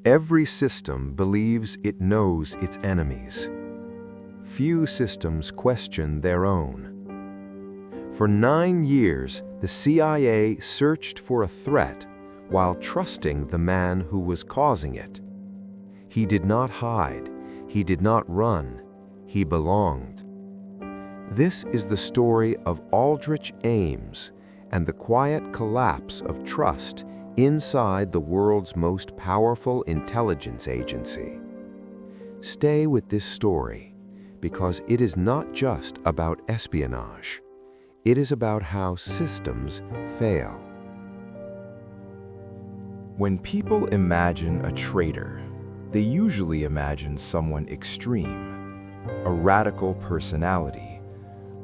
Every system believes it knows its enemies. Few systems question their own. For 9 years, the CIA searched for a threat while trusting the man who was causing it. He did not hide, he did not run, he belonged. This is the story of Aldrich Ames and the quiet collapse of trust inside the world's most powerful intelligence agency. Stay with this story, because it is not just about espionage. It is about how systems fail. When people imagine a traitor, they usually imagine someone extreme, a radical personality,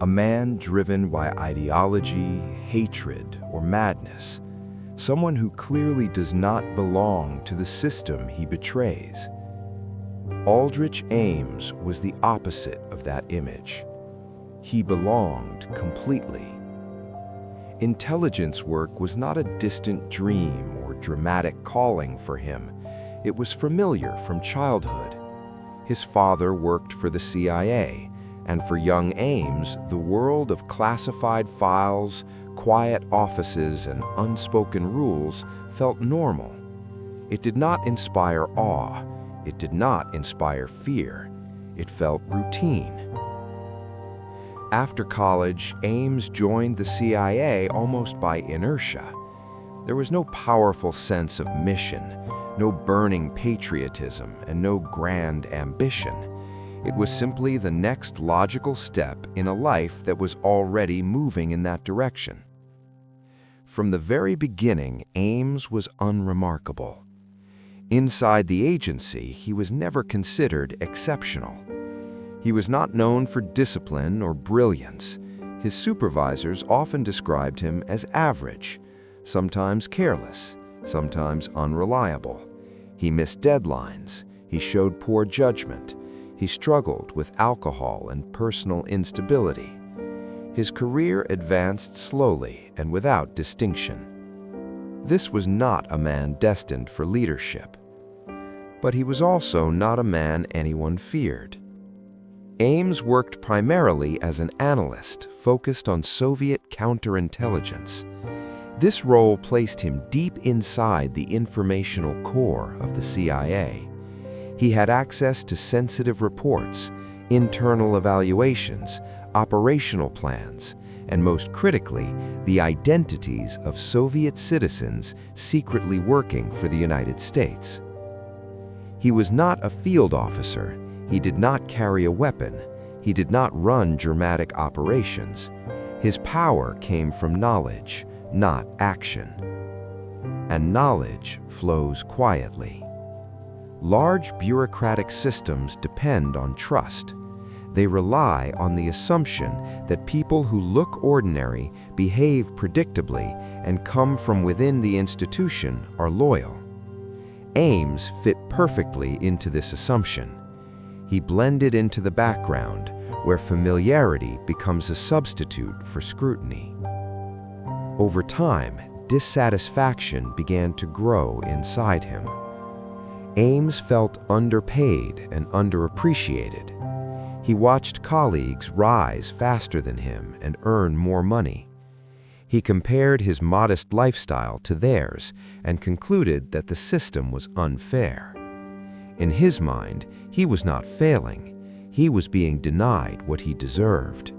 a man driven by ideology, hatred, or madness, someone who clearly does not belong to the system he betrays. Aldrich Ames was the opposite of that image. He belonged completely. Intelligence work was not a distant dream or dramatic calling for him. It was familiar from childhood. His father worked for the CIA, and for young Ames, the world of classified files, quiet offices, and unspoken rules felt normal. It did not inspire awe. It did not inspire fear. It felt routine. After college, Ames joined the CIA almost by inertia. There was no powerful sense of mission, no burning patriotism, and no grand ambition. It was simply the next logical step in a life that was already moving in that direction. From the very beginning, Ames was unremarkable. Inside the agency, he was never considered exceptional. He was not known for discipline or brilliance. His supervisors often described him as average, sometimes careless, sometimes unreliable. He missed deadlines. He showed poor judgment. He struggled with alcohol and personal instability. His career advanced slowly and without distinction. This was not a man destined for leadership. But he was also not a man anyone feared. Ames worked primarily as an analyst focused on Soviet counterintelligence. This role placed him deep inside the informational core of the CIA. He had access to sensitive reports, internal evaluations, operational plans, and most critically, the identities of Soviet citizens secretly working for the United States. He was not a field officer. He did not carry a weapon. He did not run dramatic operations. His power came from knowledge, not action. And knowledge flows quietly. Large bureaucratic systems depend on trust. They rely on the assumption that people who look ordinary, behave predictably, and come from within the institution are loyal. Ames fit perfectly into this assumption. He blended into the background, where familiarity becomes a substitute for scrutiny. Over time, dissatisfaction began to grow inside him. Ames felt underpaid and underappreciated. He watched colleagues rise faster than him and earn more money. He compared his modest lifestyle to theirs and concluded that the system was unfair. In his mind, he was not failing. He was being denied what he deserved.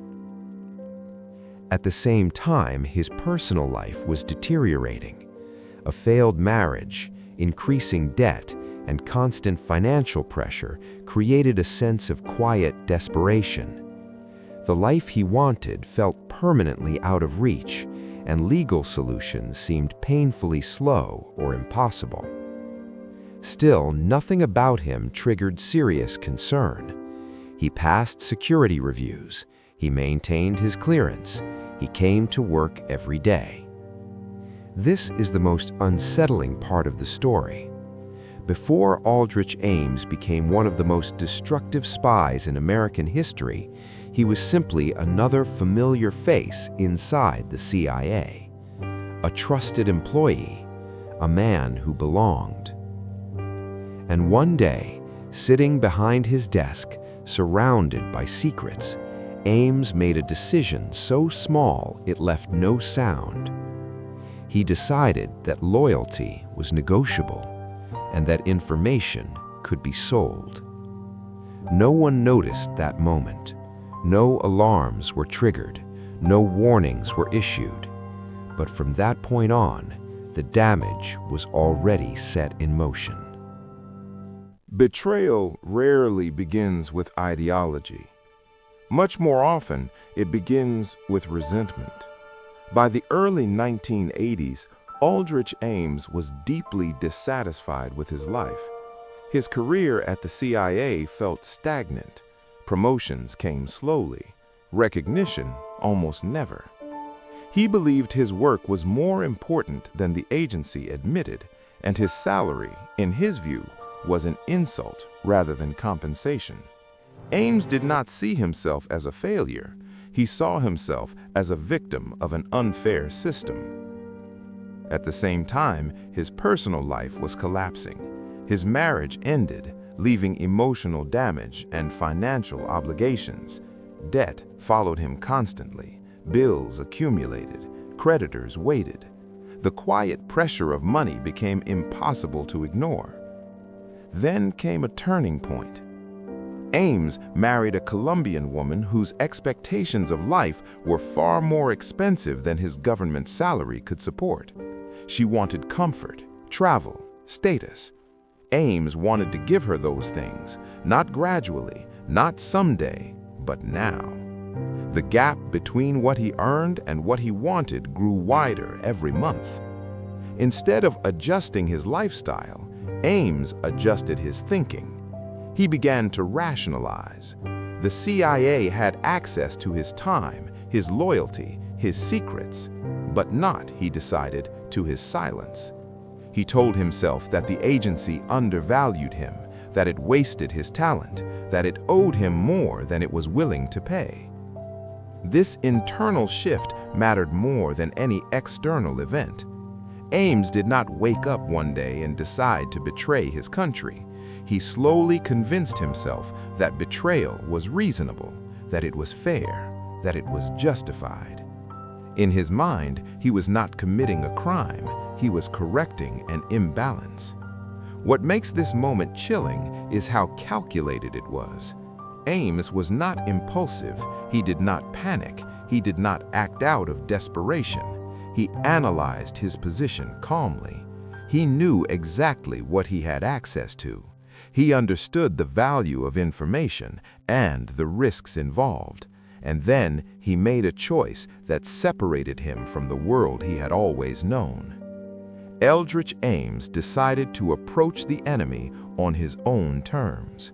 At the same time, his personal life was deteriorating. A failed marriage, increasing debt, and constant financial pressure created a sense of quiet desperation. The life he wanted felt permanently out of reach, and legal solutions seemed painfully slow or impossible. Still, nothing about him triggered serious concern. He passed security reviews. He maintained his clearance. He came to work every day. This is the most unsettling part of the story. Before Aldrich Ames became one of the most destructive spies in American history, he was simply another familiar face inside the CIA. A trusted employee, a man who belonged. And one day, sitting behind his desk, surrounded by secrets, Ames made a decision so small it left no sound. He decided that loyalty was negotiable and that information could be sold. No one noticed that moment. No alarms were triggered. No warnings were issued. But from that point on, the damage was already set in motion. Betrayal rarely begins with ideology. Much more often, it begins with resentment. By the early 1980s, Aldrich Ames was deeply dissatisfied with his life. His career at the CIA felt stagnant. Promotions came slowly. Recognition almost never. He believed his work was more important than the agency admitted, and his salary, in his view, was an insult rather than compensation. Ames did not see himself as a failure. He saw himself as a victim of an unfair system. At the same time, his personal life was collapsing. His marriage ended, leaving emotional damage and financial obligations. Debt followed him constantly. Bills accumulated. Creditors waited. The quiet pressure of money became impossible to ignore. Then came a turning point. Ames married a Colombian woman whose expectations of life were far more expensive than his government salary could support. She wanted comfort, travel, status. Ames wanted to give her those things, not gradually, not someday, but now. The gap between what he earned and what he wanted grew wider every month. Instead of adjusting his lifestyle, Ames adjusted his thinking. He began to rationalize. The CIA had access to his time, his loyalty, his secrets, but not, he decided, to his silence. He told himself that the agency undervalued him, that it wasted his talent, that it owed him more than it was willing to pay. This internal shift mattered more than any external event. Ames did not wake up one day and decide to betray his country. He slowly convinced himself that betrayal was reasonable, that it was fair, that it was justified. In his mind, he was not committing a crime, he was correcting an imbalance. What makes this moment chilling is how calculated it was. Ames was not impulsive, he did not panic, he did not act out of desperation. He analyzed his position calmly. He knew exactly what he had access to. He understood the value of information and the risks involved. And then he made a choice that separated him from the world he had always known. Aldrich Ames decided to approach the enemy on his own terms.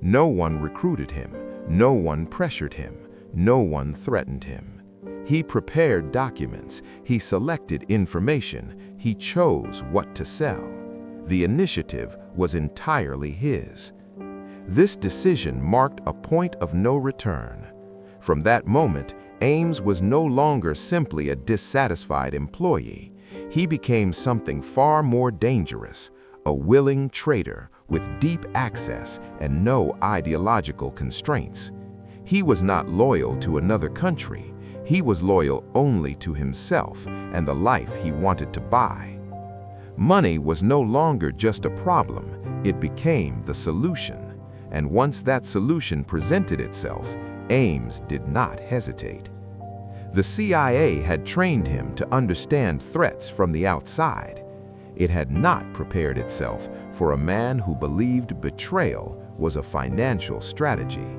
No one recruited him, no one pressured him, no one threatened him. He prepared documents, he selected information, he chose what to sell. The initiative was entirely his. This decision marked a point of no return. From that moment, Ames was no longer simply a dissatisfied employee. He became something far more dangerous, a willing traitor with deep access and no ideological constraints. He was not loyal to another country. He was loyal only to himself and the life he wanted to buy. Money was no longer just a problem, it became the solution. And once that solution presented itself, Ames did not hesitate. The CIA had trained him to understand threats from the outside. It had not prepared itself for a man who believed betrayal was a financial strategy.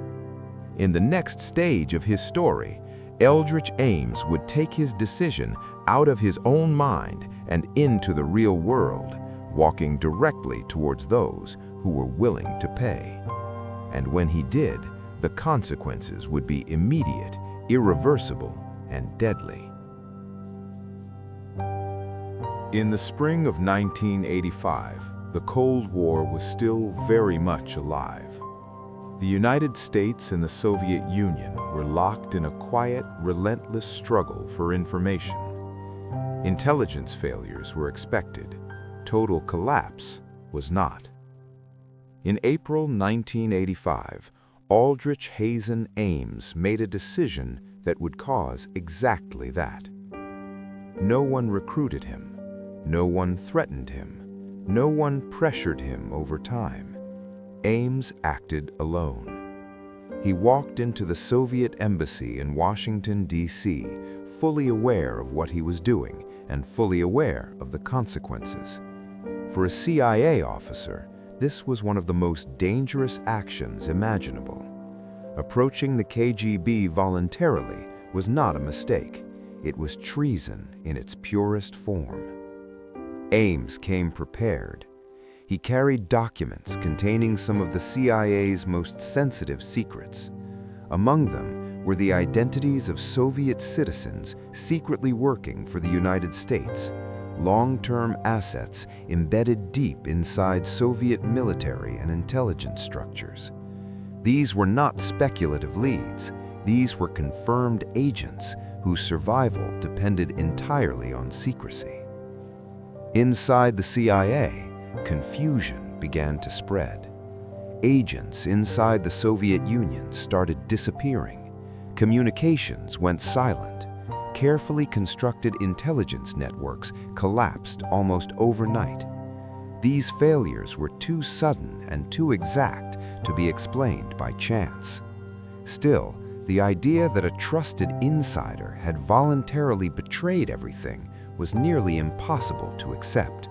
In the next stage of his story, Aldrich Ames would take his decision out of his own mind and into the real world, walking directly towards those who were willing to pay. And when he did, the consequences would be immediate, irreversible, and deadly. In the spring of 1985, the Cold War was still very much alive. The United States and the Soviet Union were locked in a quiet, relentless struggle for information. Intelligence failures were expected. Total collapse was not. In April 1985, Aldrich Ames made a decision that would cause exactly that. No one recruited him. No one threatened him. No one pressured him over time. Ames acted alone. He walked into the Soviet embassy in Washington, D.C., fully aware of what he was doing and fully aware of the consequences. For a CIA officer, this was one of the most dangerous actions imaginable. Approaching the KGB voluntarily was not a mistake. It was treason in its purest form. Ames came prepared. He carried documents containing some of the CIA's most sensitive secrets. Among them were the identities of Soviet citizens secretly working for the United States, long-term assets embedded deep inside Soviet military and intelligence structures. These were not speculative leads. These were confirmed agents whose survival depended entirely on secrecy. Inside the CIA, confusion began to spread. Agents inside the Soviet Union started disappearing. Communications went silent. Carefully constructed intelligence networks collapsed almost overnight. These failures were too sudden and too exact to be explained by chance. Still, the idea that a trusted insider had voluntarily betrayed everything was nearly impossible to accept.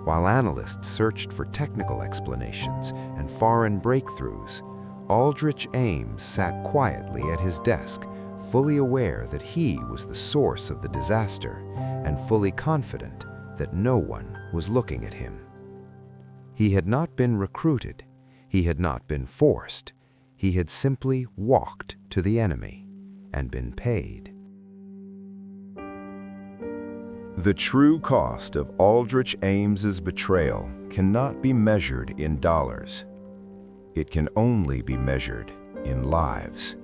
While analysts searched for technical explanations and foreign breakthroughs, Aldrich Ames sat quietly at his desk, fully aware that he was the source of the disaster and fully confident that no one was looking at him. He had not been recruited. He had not been forced. He had simply walked to the enemy and been paid. The true cost of Aldrich Ames's betrayal cannot be measured in dollars. It can only be measured in lives.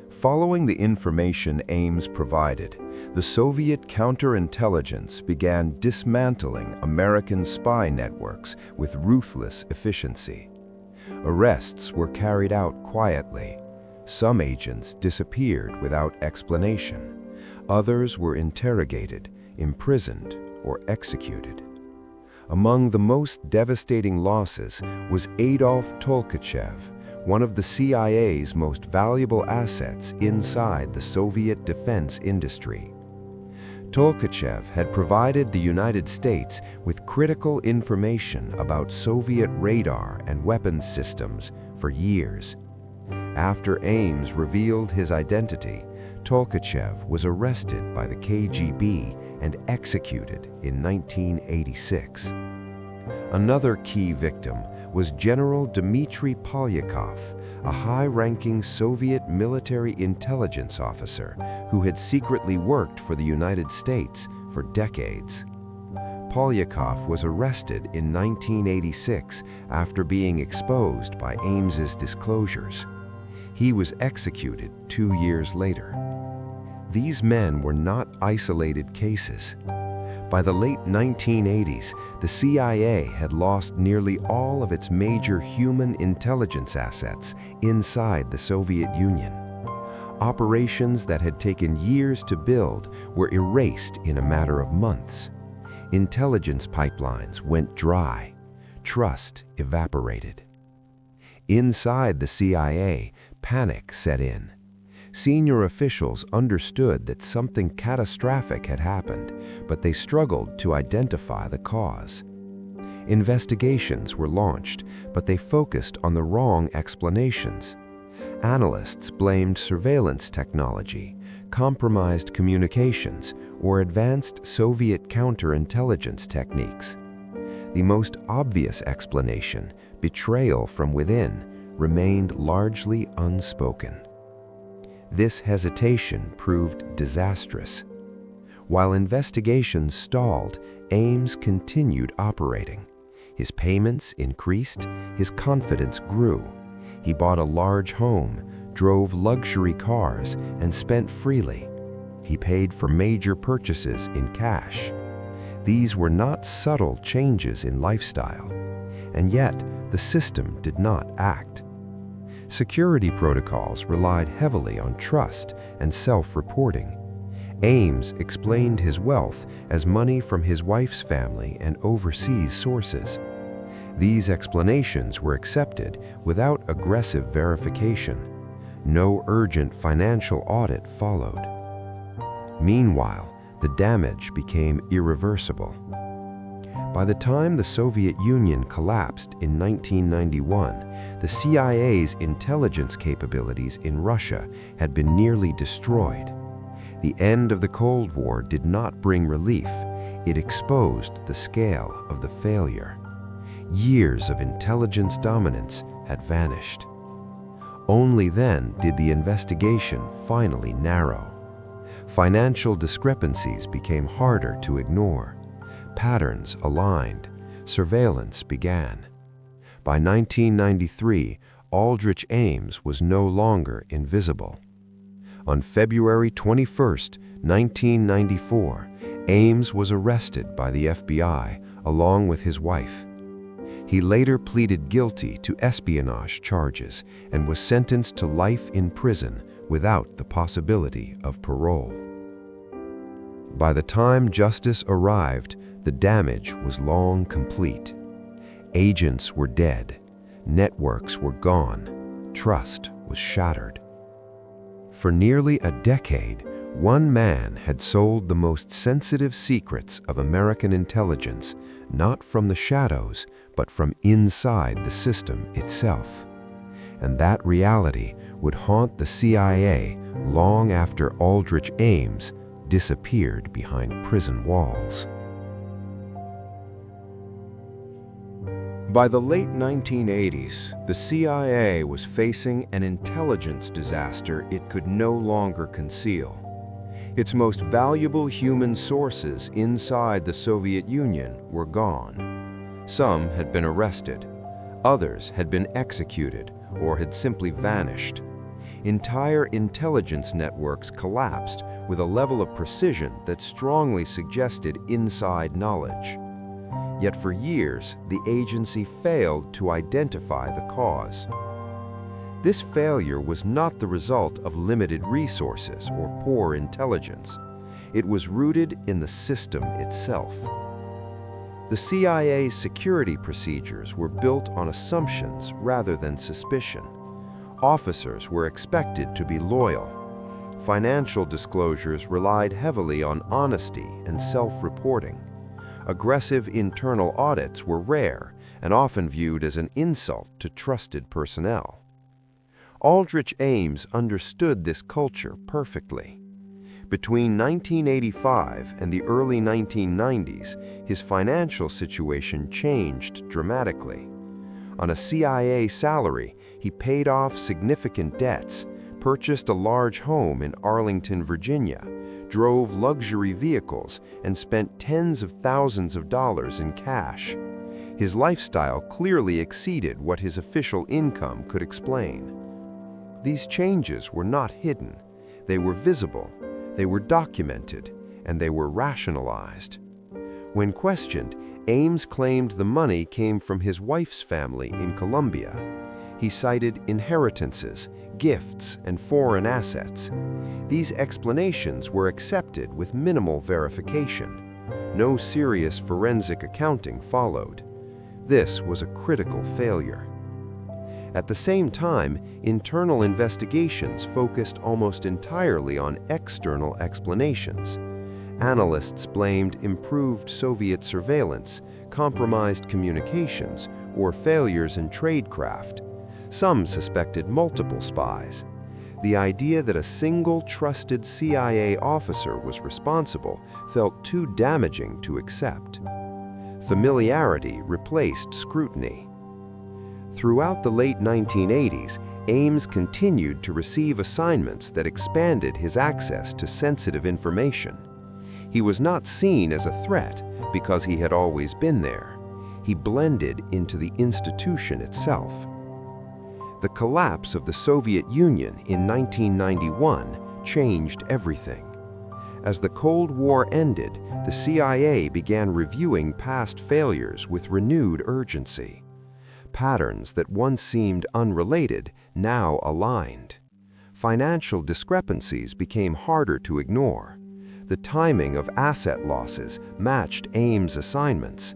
Following the information Ames provided, the Soviet counterintelligence began dismantling American spy networks with ruthless efficiency. Arrests were carried out quietly. Some agents disappeared without explanation. Others were interrogated, imprisoned, or executed. Among the most devastating losses was Adolf Tolkachev, one of the CIA's most valuable assets inside the Soviet defense industry. Tolkachev had provided the United States with critical information about Soviet radar and weapons systems for years. After Ames revealed his identity, Tolkachev was arrested by the KGB and executed in 1986. Another key victim was General Dmitry Polyakov, a high-ranking Soviet military intelligence officer who had secretly worked for the United States for decades. Polyakov was arrested in 1986 after being exposed by Ames's disclosures. He was executed 2 years later. These men were not isolated cases. By the late 1980s, the CIA had lost nearly all of its major human intelligence assets inside the Soviet Union. Operations that had taken years to build were erased in a matter of months. Intelligence pipelines went dry. Trust evaporated. Inside the CIA, panic set in. Senior officials understood that something catastrophic had happened, but they struggled to identify the cause. Investigations were launched, but they focused on the wrong explanations. Analysts blamed surveillance technology, compromised communications, or advanced Soviet counterintelligence techniques. The most obvious explanation, betrayal from within, remained largely unspoken. This hesitation proved disastrous. While investigations stalled, Ames continued operating. His payments increased, his confidence grew. He bought a large home, drove luxury cars, and spent freely. He paid for major purchases in cash. These were not subtle changes in lifestyle. and yet the system did not act. Security protocols relied heavily on trust and self-reporting. Ames explained his wealth as money from his wife's family and overseas sources. These explanations were accepted without aggressive verification. No urgent financial audit followed. Meanwhile, the damage became irreversible. By the time the Soviet Union collapsed in 1991, the CIA's intelligence capabilities in Russia had been nearly destroyed. The end of the Cold War did not bring relief. It exposed the scale of the failure. Years of intelligence dominance had vanished. Only then did the investigation finally narrow. Financial discrepancies became harder to ignore. Patterns aligned. Surveillance began. By 1993, Aldrich Ames was no longer invisible. On February 21, 1994, Ames was arrested by the FBI along with his wife. He later pleaded guilty to espionage charges and was sentenced to life in prison without the possibility of parole. By the time justice arrived, the damage was long complete. Agents were dead, networks were gone, trust was shattered. For nearly a decade, one man had sold the most sensitive secrets of American intelligence, not from the shadows, but from inside the system itself. And that reality would haunt the CIA long after Aldrich Ames disappeared behind prison walls. By the late 1980s, the CIA was facing an intelligence disaster it could no longer conceal. Its most valuable human sources inside the Soviet Union were gone. Some had been arrested. Others had been executed or had simply vanished. Entire intelligence networks collapsed with a level of precision that strongly suggested inside knowledge. Yet for years, the agency failed to identify the cause. This failure was not the result of limited resources or poor intelligence. It was rooted in the system itself. The CIA's security procedures were built on assumptions rather than suspicion. Officers were expected to be loyal. Financial disclosures relied heavily on honesty and self-reporting. Aggressive internal audits were rare and often viewed as an insult to trusted personnel. Aldrich Ames understood this culture perfectly. Between 1985 and the early 1990s, his financial situation changed dramatically. On a CIA salary, he paid off significant debts, purchased a large home in Arlington, Virginia, drove luxury vehicles, and spent tens of thousands of dollars in cash. His lifestyle clearly exceeded what his official income could explain. These changes were not hidden. They were visible, they were documented, and they were rationalized. When questioned, Ames claimed the money came from his wife's family in Colombia. He cited inheritances, gifts, and foreign assets. These explanations were accepted with minimal verification. No serious forensic accounting followed. This was a critical failure. At the same time, internal investigations focused almost entirely on external explanations. Analysts blamed improved Soviet surveillance, compromised communications, or failures in tradecraft. Some suspected multiple spies. The idea that a single trusted CIA officer was responsible felt too damaging to accept. Familiarity replaced scrutiny. Throughout the late 1980s, Ames continued to receive assignments that expanded his access to sensitive information. He was not seen as a threat because he had always been there. He blended into the institution itself. The collapse of the Soviet Union in 1991 changed everything. As the Cold War ended, the CIA began reviewing past failures with renewed urgency. patterns that once seemed unrelated now aligned. Financial discrepancies became harder to ignore. The timing of asset losses matched Ames' assignments.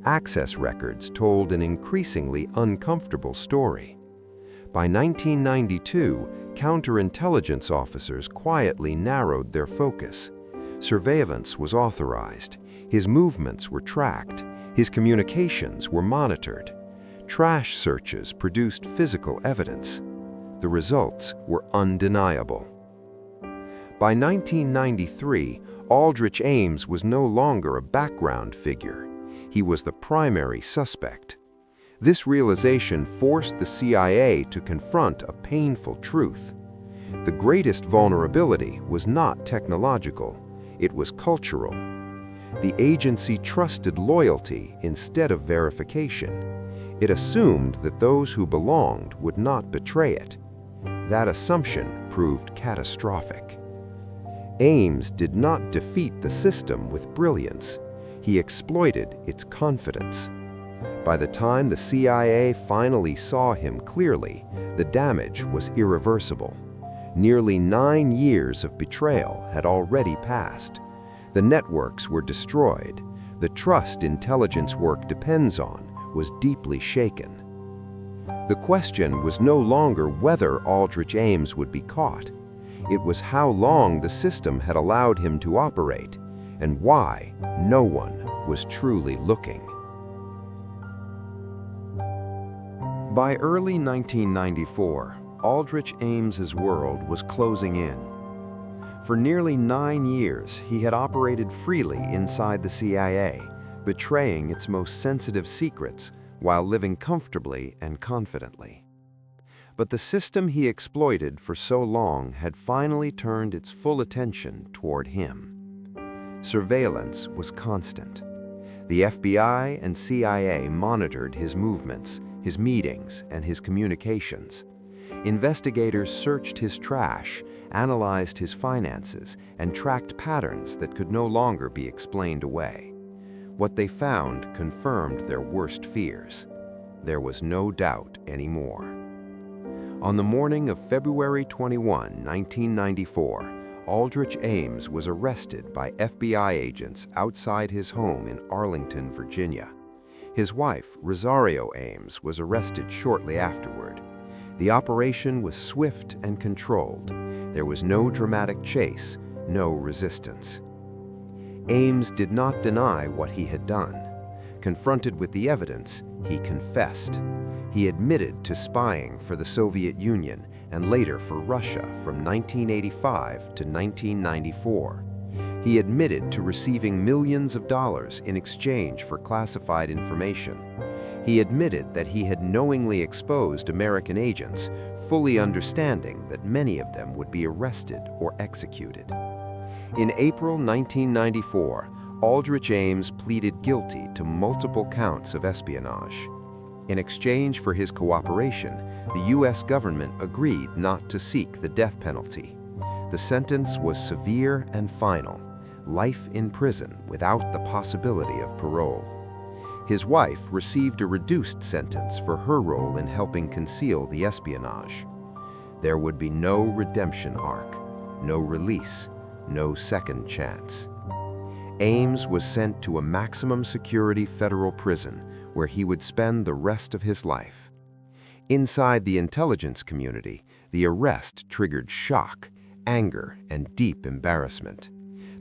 Access records told an increasingly uncomfortable story. By 1992, counterintelligence officers quietly narrowed their focus. Surveillance was authorized. His movements were tracked. His communications were monitored. Trash searches produced physical evidence. The results were undeniable. By 1993, Aldrich Ames was no longer a background figure. He was the primary suspect. This realization forced the CIA to confront a painful truth. The greatest vulnerability was not technological, it was cultural. The agency trusted loyalty instead of verification. It assumed that those who belonged would not betray it. That assumption proved catastrophic. Ames did not defeat the system with brilliance. He exploited its confidence. By the time the CIA finally saw him clearly, the damage was irreversible. Nearly 9 years of betrayal had already passed. The networks were destroyed. The trust intelligence work depends on was deeply shaken. The question was no longer whether Aldrich Ames would be caught. It was how long the system had allowed him to operate, and why no one was truly looking. By early 1994, Aldrich Ames's world was closing in. For nearly 9 years, he had operated freely inside the CIA, betraying its most sensitive secrets while living comfortably and confidently. But the system he exploited for so long had finally turned its full attention toward him. Surveillance was constant. The FBI and CIA monitored his movements, his meetings, and his communications. Investigators searched his trash, analyzed his finances, and tracked patterns that could no longer be explained away. What they found confirmed their worst fears. There was no doubt anymore. On the morning of February 21, 1994, Aldrich Ames was arrested by FBI agents outside his home in Arlington, Virginia. His wife, Rosario Ames, was arrested shortly afterward. The operation was swift and controlled. There was no dramatic chase, no resistance. Ames did not deny what he had done. Confronted with the evidence, he confessed. He admitted to spying for the Soviet Union and later for Russia from 1985 to 1994. He admitted to receiving millions of dollars in exchange for classified information. He admitted that he had knowingly exposed American agents, fully understanding that many of them would be arrested or executed. In April 1994, Aldrich Ames pleaded guilty to multiple counts of espionage. In exchange for his cooperation, the U.S. government agreed not to seek the death penalty. The sentence was severe and final: life in prison without the possibility of parole. His wife received a reduced sentence for her role in helping conceal the espionage. There would be no redemption arc, no release, no second chance. Ames was sent to a maximum security federal prison where he would spend the rest of his life. Inside the intelligence community, the arrest triggered shock, anger, and deep embarrassment.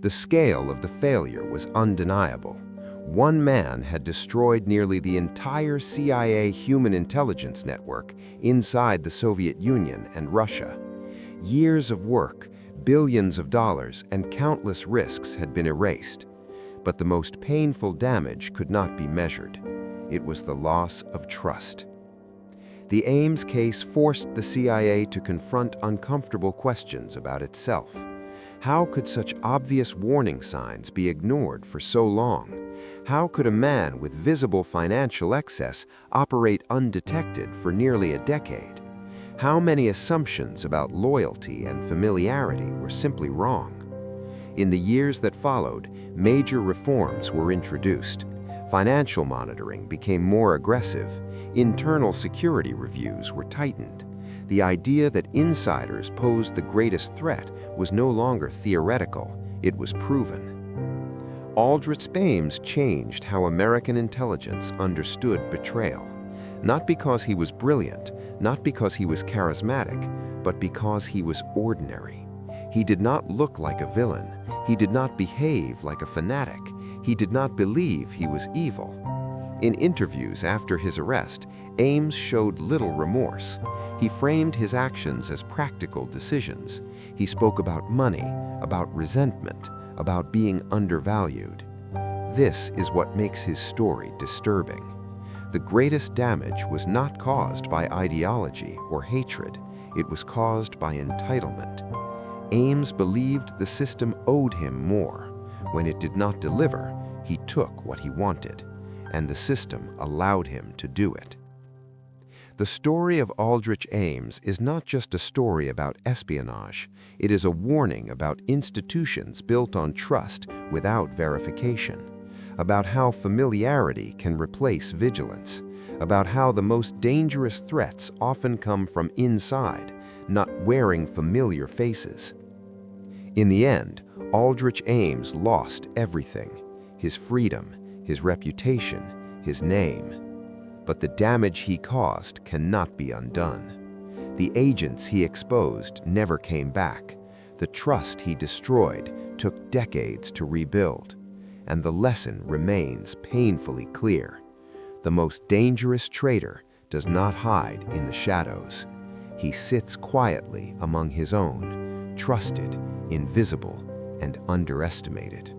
The scale of the failure was undeniable. One man had destroyed nearly the entire CIA human intelligence network inside the Soviet Union and Russia. Years of work, billions of dollars, and countless risks had been erased. But the most painful damage could not be measured. It was the loss of trust. The Ames case forced the CIA to confront uncomfortable questions about itself. How could such obvious warning signs be ignored for so long? How could a man with visible financial excess operate undetected for nearly a decade? How many assumptions about loyalty and familiarity were simply wrong? In the years that followed, major reforms were introduced. Financial monitoring became more aggressive. Internal security reviews were tightened. The idea that insiders posed the greatest threat was no longer theoretical, it was proven. Aldrich Ames changed how American intelligence understood betrayal. Not because he was brilliant, not because he was charismatic, but because he was ordinary. He did not look like a villain. He did not behave like a fanatic. He did not believe he was evil. In interviews after his arrest, Ames showed little remorse. He framed his actions as practical decisions. He spoke about money, about resentment, about being undervalued. This is what makes his story disturbing. The greatest damage was not caused by ideology or hatred. It was caused by entitlement. Ames believed the system owed him more. When it did not deliver, he took what he wanted, and the system allowed him to do it. The story of Aldrich Ames is not just a story about espionage. It is a warning about institutions built on trust without verification, about how familiarity can replace vigilance, about how the most dangerous threats often come from inside, not wearing familiar faces. In the end, Aldrich Ames lost everything: his freedom, his reputation, his name. But the damage he caused cannot be undone. The agents he exposed never came back. The trust he destroyed took decades to rebuild. And the lesson remains painfully clear. The most dangerous traitor does not hide in the shadows. He sits quietly among his own, trusted, invisible, and underestimated.